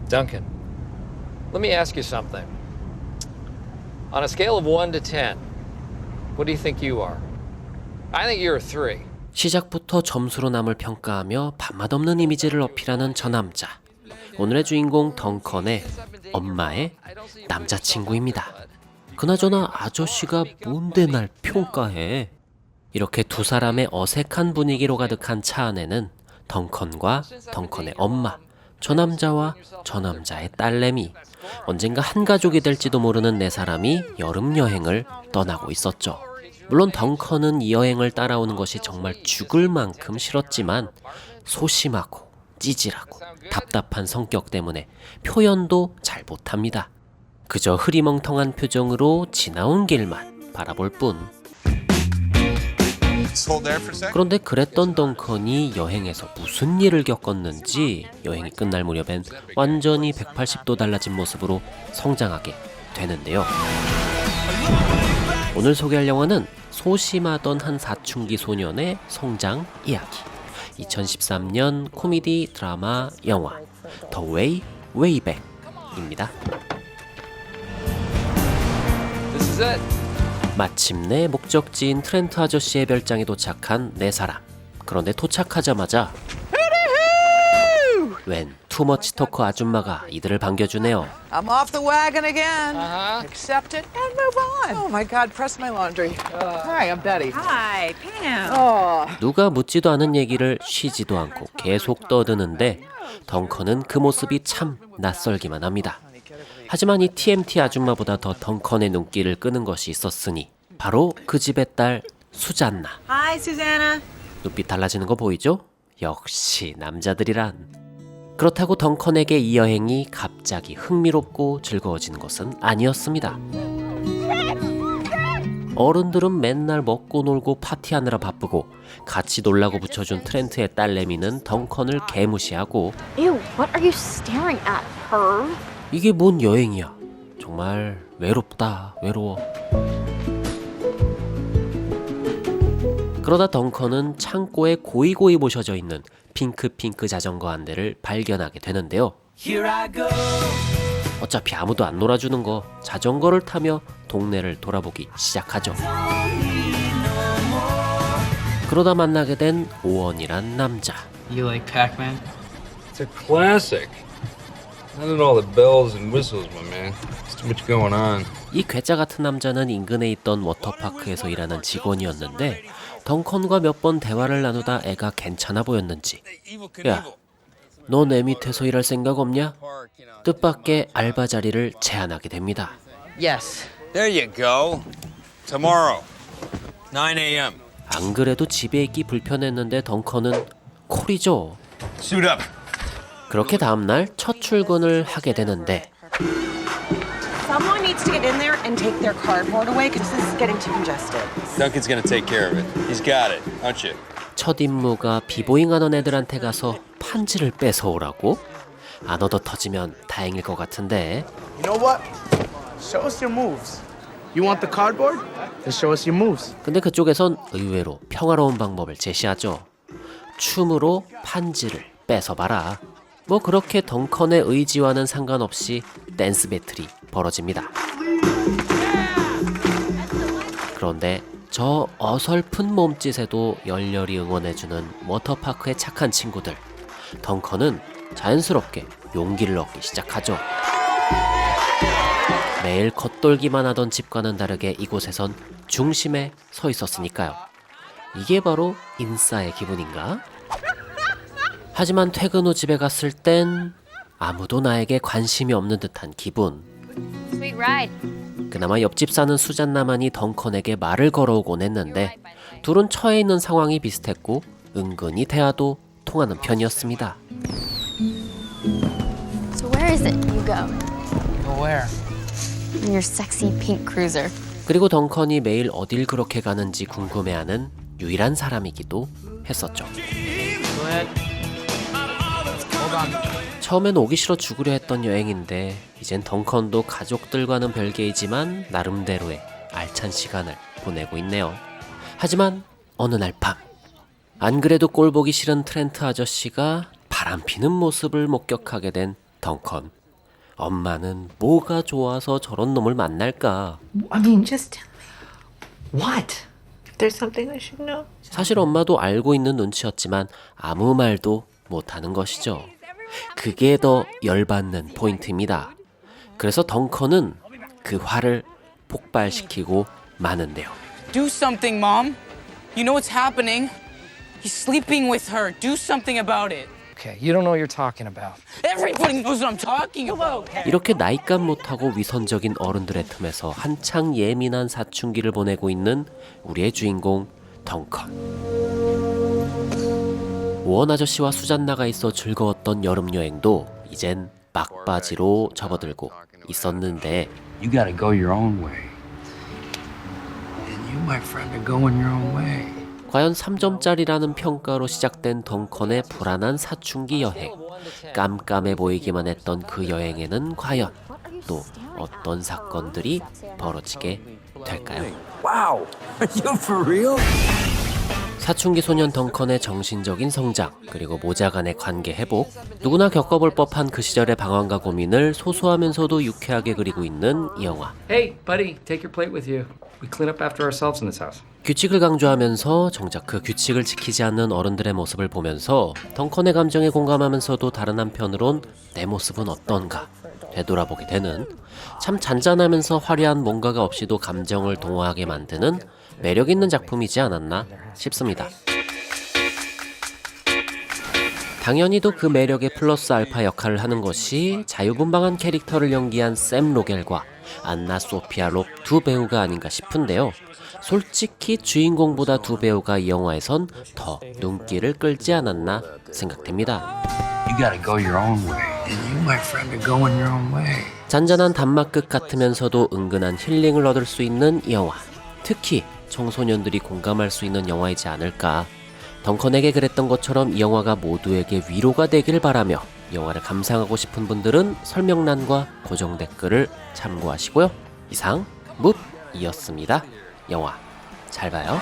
Duncan, let me ask you something. On a scale of 1 to 10, what do you think you are? I think you're a 3. 시작부터 점수로 남을 평가하며 밥맛 없는 이미지를 어필하는 저 남자. 오늘의 주인공 덩컨의 엄마의 남자친구입니다. 그나저나 아저씨가 뭔데 날 평가해? 이렇게 두 사람의 어색한 분위기로 가득한 차 안에는 덩컨과 덩컨의 엄마, 저 남자와 저 남자의 딸내미, 언젠가 한 가족이 될지도 모르는 네 사람이 여름 여행을 떠나고 있었죠. 물론 덩컨은 이 여행을 따라오는 것이 정말 죽을 만큼 싫었지만 소심하고 찌질하고 답답한 성격 때문에 표현도 잘 못합니다. 그저 흐리멍텅한 표정으로 지나온 길만 바라볼 뿐. 그런데 그랬던 덩컨이 여행에서 무슨 일을 겪었는지 여행이 끝날 무렵엔 완전히 180도 달라진 모습으로 성장하게 되는데요. 오늘 소개할 영화는 소심하던 한 사춘기 소년의 성장 이야기. 2013년 코미디 드라마 영화 The Way, Way Back입니다. This is it. 마침내 목적지인 트렌트 아저씨의 별장에 도착한 네 사람. 그런데 도착하자마자 웬 투머치 토커 아줌마가 이들을 반겨주네요. I'm off the wagon again. Uh-huh. Accept it and move on. Oh my God, press my laundry. Hi, I'm Betty. Hi, Pam. Oh. 누가 묻지도 않은 얘기를 쉬지도 않고 계속 떠드는데 덩컨은 그 모습이 참 낯설기만 합니다. 하지만 이 TMT 아줌마보다 더 덩컨의 눈길을 끄는 것이 있었으니 바로 그 집의 딸 수잔나. Hi, Susanna. 눈빛 달라지는 거 보이죠? 역시 남자들이란. 그렇다고 덩컨에게 이 여행이 갑자기 흥미롭고 즐거워지는 것은 아니었습니다. 어른들은 맨날 먹고 놀고 파티하느라 바쁘고 같이 놀라고 붙여준 트렌트의 딸내미는 덩컨을 개무시하고 Ew, what are you staring at, her? 이게 뭔 여행이야. 정말 외롭다, 외로워. 그러다 덩컨은 창고에 고이고이 모셔져 있는 핑크 자전거 한 대를 발견하게 되는데요. 어차피 아무도 안 놀아주는 거 자전거를 타며 동네를 돌아보기 시작하죠. 그러다 만나게 된 오원이란 남자. You like Pac-Man? It's a classic. Not in all the bells and whistles, my man. There's too much going on. 이 괴짜 같은 남자는 인근에 있던 워터파크에서 일하는 직원이었는데 덩컨과 몇 번 대화를 나누다 애가 괜찮아 보였는지 야, 너 내 밑에서 일할 생각 없냐? 뜻밖의 알바 자리를 제안하게 됩니다. Yes. There you go. Tomorrow, 9 a.m. 안 그래도 집에 있기 불편했는데 덩컨은 콜이죠. Suit up. 그렇게 다음날 첫 출근을 하게 되는데 Someone needs to get in there and take their cardboard away because this is getting too congested. Duncan's gonna take care of it. He's got it, aren't you? 첫 임무가 비보잉하던 애들한테 가서 판지를 뺏어오라고? 안 얻어 터지면 다행일 것 같은데 You know what? Show us your moves. You want the cardboard? Then show us your moves. 근데 그쪽에선 의외로 평화로운 방법을 제시하죠. 춤으로 판지를 뺏어봐라. 뭐 그렇게 덩컨의 의지와는 상관없이 댄스 배틀이 벌어집니다. 그런데 저 어설픈 몸짓에도 열렬히 응원해주는 워터파크의 착한 친구들. 덩컨은 자연스럽게 용기를 얻기 시작하죠. 매일 겉돌기만 하던 집과는 다르게 이곳에선 중심에 서 있었으니까요. 이게 바로 인싸의 기분인가? 하지만 퇴근 후 집에 갔을 땐 아무도 나에게 관심이 없는 듯한 기분. Sweet ride. 그나마 옆집 사는 수잔나만이 덩컨에게 말을 걸어오곤 했는데 둘은 처해 있는 상황이 비슷했고 은근히 대화도 통하는 편이었습니다. So where is it you go? Go where? In your sexy pink cruiser. 그리고 덩컨이 매일 어딜 그렇게 가는지 궁금해하는 유일한 사람이기도 했었죠. Go ahead. Hold on. 처음엔 오기 싫어 죽으려 했던 여행인데 이젠 덩컨도 가족들과는 별개이지만 나름대로의 알찬 시간을 보내고 있네요. 하지만 어느 날 밤, 안 그래도 꼴보기 싫은 트렌트 아저씨가 바람피는 모습을 목격하게 된 덩컨. 엄마는 뭐가 좋아서 저런 놈을 만날까? I mean, just tell me. What? There's something I should know. 사실 엄마도 알고 있는 눈치였지만 아무 말도 못하는 것이죠. 그게 더 열받는 포인트입니다. 그래서 덩컨은 그 화를 폭발시키고 마는데요. Do something, Mom. You know what's happening. He's sleeping with her. Do something about it. Okay, you don't know what you're talking about. Everybody knows what I'm talking about. 이렇게 나이값 못하고 위선적인 어른들의 틈에서 한창 예민한 사춘기를 보내고 있는 우리의 주인공 덩컨. 오원 아저씨와 수잔나가 있어 즐거웠던 여름 여행도 이젠 막바지로 접어들고 있었는데 You gotta go your own way. And you, my friend, are going your own way. 과연 3점짜리라는 평가로 시작된 덩컨의 불안한 사춘기 여행. 깜깜해 보이기만 했던 그 여행에는 과연 또 어떤 사건들이 벌어지게 될까요? Wow! Are you for real? 사춘기 소년 덩컨의 정신적인 성장, 그리고 모자 간의 관계 회복, 누구나 겪어볼 법한 그 시절의 방황과 고민을 소소하면서도 유쾌하게 그리고 있는 이 영화. Hey, buddy, take your plate with you. We clean up after ourselves in this house. 규칙을 강조하면서 정작 그 규칙을 지키지 않는 어른들의 모습을 보면서 덩컨의 감정에 공감하면서도 다른 한편으론 내 모습은 어떤가 되돌아보게 되는, 참 잔잔하면서 화려한 뭔가가 없이도 감정을 동화하게 만드는 매력 있는 작품이지 않았나 싶습니다. 당연히도 그 매력의 플러스 알파 역할을 하는 것이 자유분방한 캐릭터를 연기한 샘 로겔과 안나 소피아 롭 두 배우가 아닌가 싶은데요. 솔직히 주인공보다 두 배우가 이 영화에선 더 눈길을 끌지 않았나 생각됩니다. You gotta go your own way. And you, my friend, are going your own way. 잔잔한 단막극 같으면서도 은근한 힐링을 얻을 수 있는 이 영화. 특히 청소년들이 공감할 수 있는 영화이지 않을까. 덩컨에게 그랬던 것처럼 이 영화가 모두에게 위로가 되길 바라며 영화를 감상하고 싶은 분들은 설명란과 고정 댓글을 참고하시고요. 이상 묵이었습니다. 영화 잘 봐요.